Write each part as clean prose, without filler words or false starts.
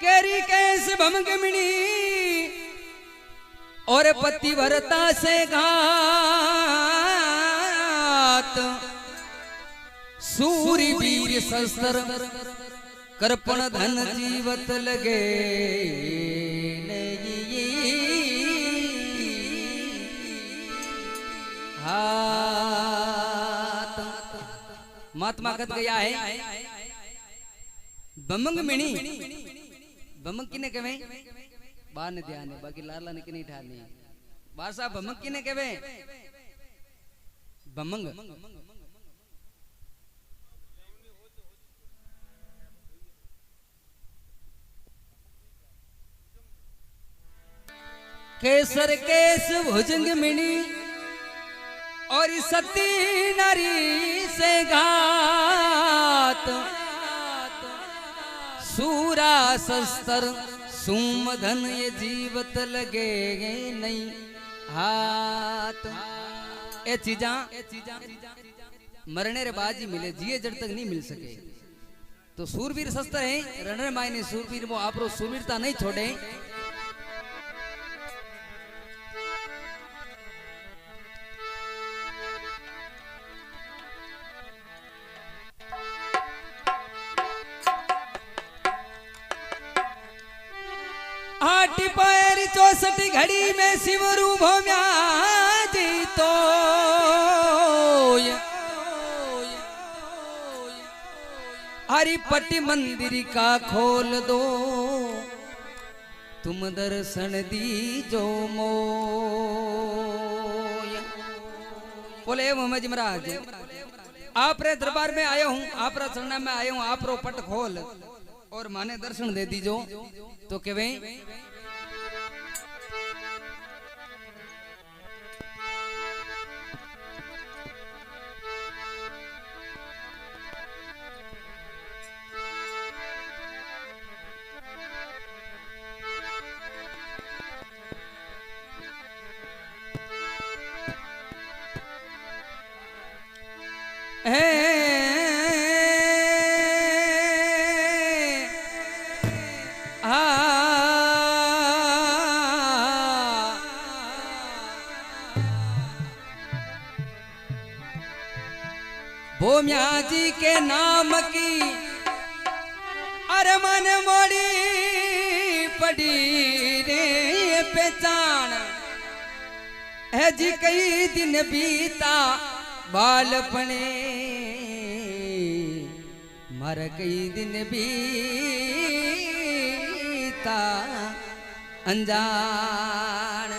केरी कैस भमगमिणी और पतिव्रता से घात सूरवीर शस्त्र कर्पण धन जीवत लगे हाथ। महात्मा कथ गया है बमंग मिणी बमंग किने कहे बार ने ध्यान है बाकी लाला ने किने ठानी बार साहब बमंग किने कहे बमंग केसर केस भुजंग मिणी और सती नारी से घात सूरा शस्त्र सुमधन ये जीवत लगे नहीं हाथ। ए चीजा मरने रे बाजी मिले जिए जड़ तक नहीं मिल सके तो सूरवीर शस्त्र है रणर मायने सूरवीर वो आपरो सूरवीरता नहीं छोड़े। आठ पैर 64 घड़ी में शिवरू भोम्या जी तो हरिपट्टी मंदिर का खोल दो तुम दर्शन दीजो मोय। बोले मोहम्मद महाराज आप रे दरबार में आया हूँ आप रे चरणा में आया हूँ आप रो पट खोल और माने दर्शन दे दीजो तो केवे भोम्या जी के नाम की अरमान मोड़ी पड़ी रे पहचान है जी कई दिन बीता बालपने मर कई दिन बीता अनजान।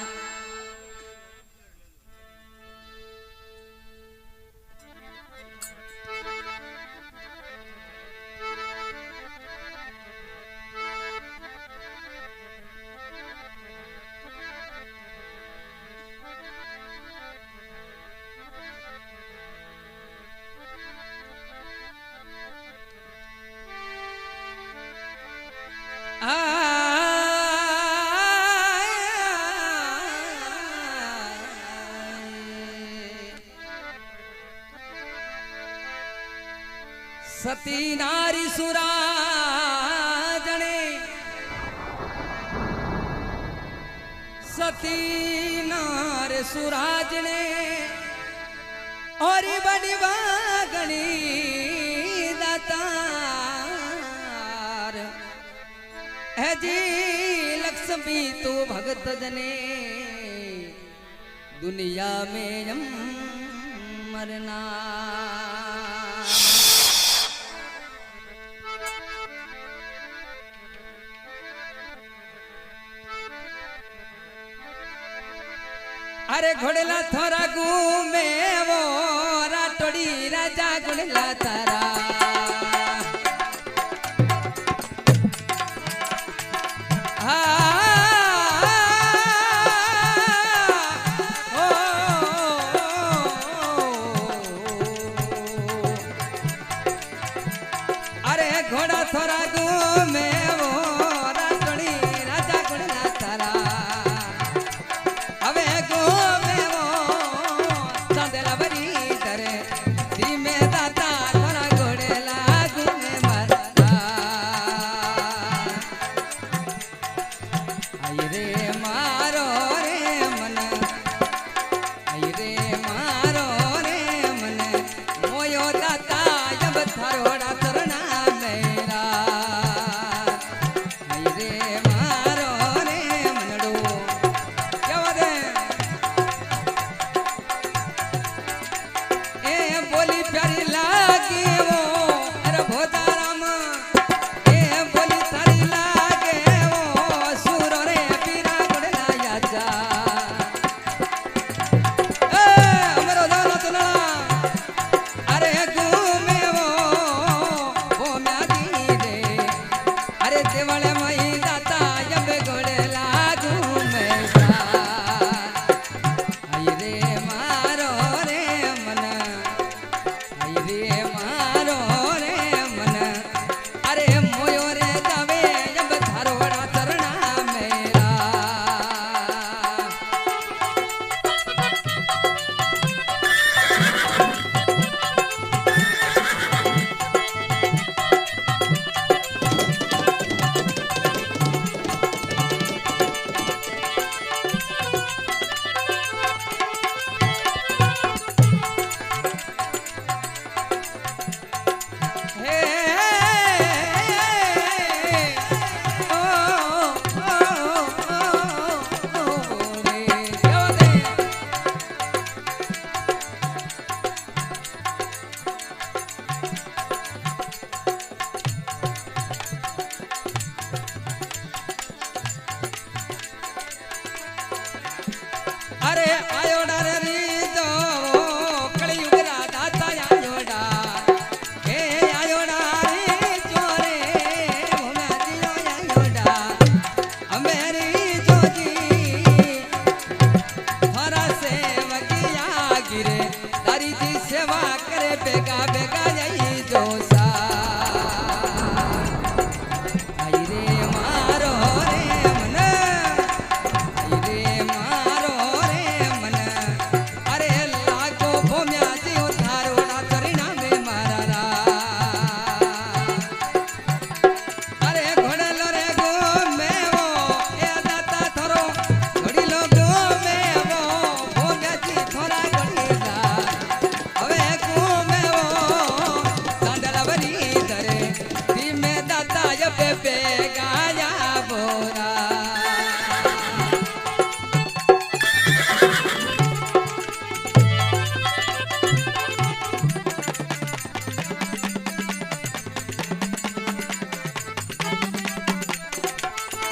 सती नारी सुराजने सती नार सुराजने और बड़ी बागणी दातार है जी लक्ष्मी तो भगत जने दुनिया में मरना। अरे घोड़ला थोरा घूमे वो राटोड़ी राजा घोड़ला तारा अरे घोड़ा थोरा घूमे वो राटोड़ी राजा घोड़ला तारा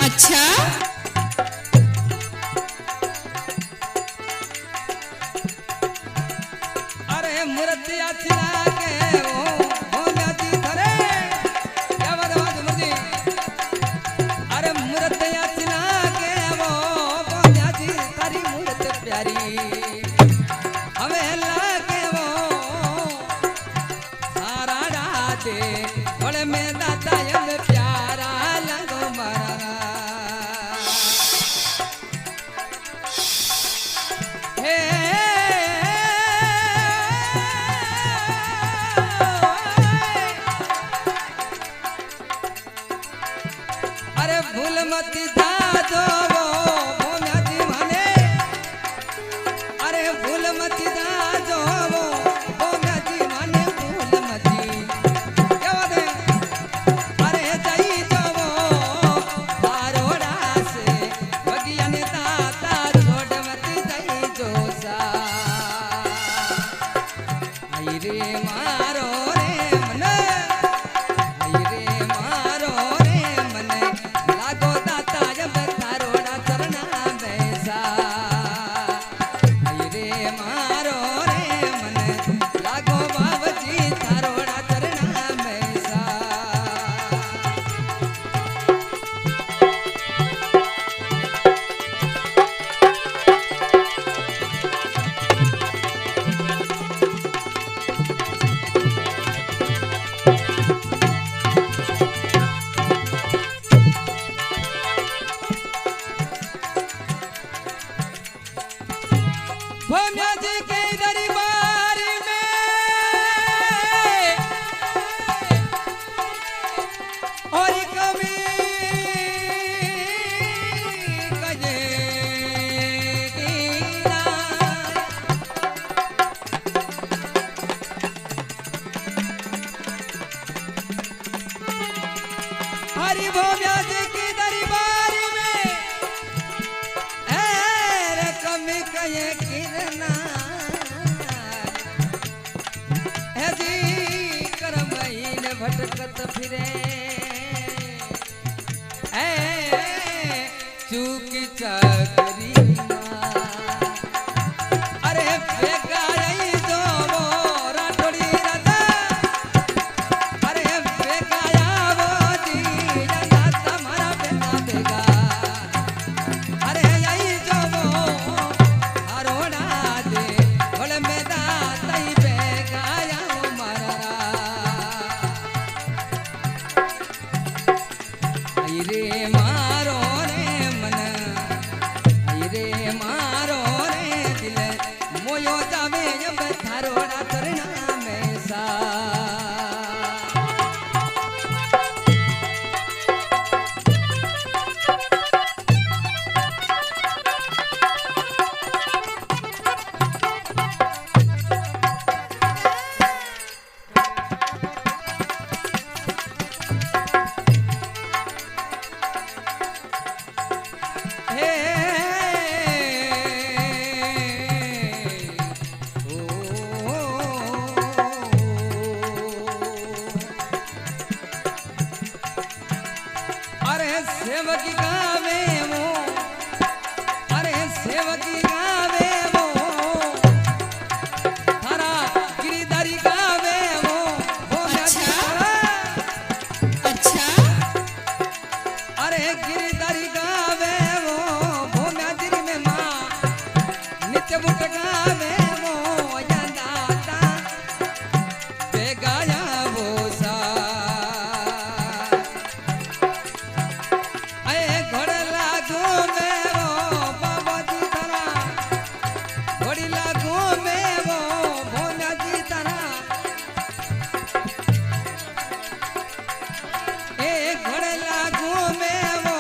अच्छा अरे मूर्तिया छिला के वो म्याजी धरे क्या बात है मुर्जी अरे मूर्तिया छिला के वो म्याजी तारी मूर्त प्यारी हमें लागे वो सारा राते बड़े में दाता यम प्यारा लगो मारा हे अरे भूल मत जाजो वो म्याजी माने अरे भूल मत जाजो वो म्याजी माने भूल मत क्या बात है अरे जाई जो वो बारोड़ा से बगिया ने दाता छोड़ मत जाई जो सा आई रे मारो रे मन आई रे मारो रे मन लागो दाता जब थारोड़ा चरना बैसा आई रे मारो रे मन लागो बाबजी थारोड़ा चरना बैसा भोम्या जी के दरबार में और कभी कजे कीना हरि भोम्या जी के दरबार में एर कमी कहे किरना है जी करमईन भटकत फिरे ए चूक चाकरी अरे बेगाई जो वो राठौड़ी राजा अरे बेगाया वो जी राजा तुम्हारा बेटा बेगा अरे यही जो वो हरोड़ा दे बोले में दाताई बेगाया मारा आई रे मारो रे मन आई रे मारो रे दिल मोयो जावे जब थारोड़ा चरना में सा हे अरे सेवकी गावे वो अरे सेवकी गावे वो थारा गिरिधारी गावे वो अच्छा। अच्छा अरे गिरिधारी गावे वो म्याजिरी में माँ नित्य बुट गावे वो या दाता बेगाया वो सा अरे घोड़े लागू में वो बाबा जी तारा घोड़ी लागू में वो भोला जी तारा ए घोड़े लागू में वो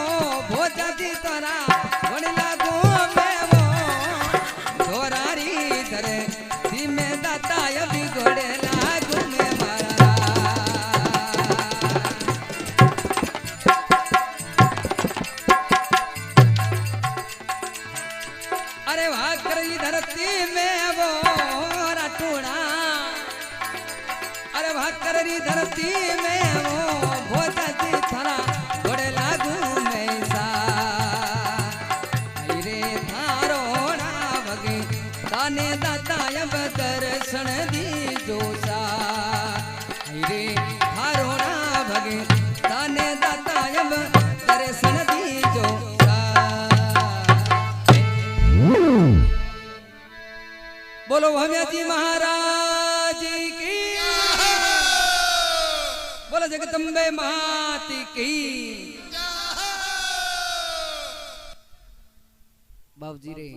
बोलो भव्या जी महाराज की, बोलो जगदम्बे माती की। बाबूजी रे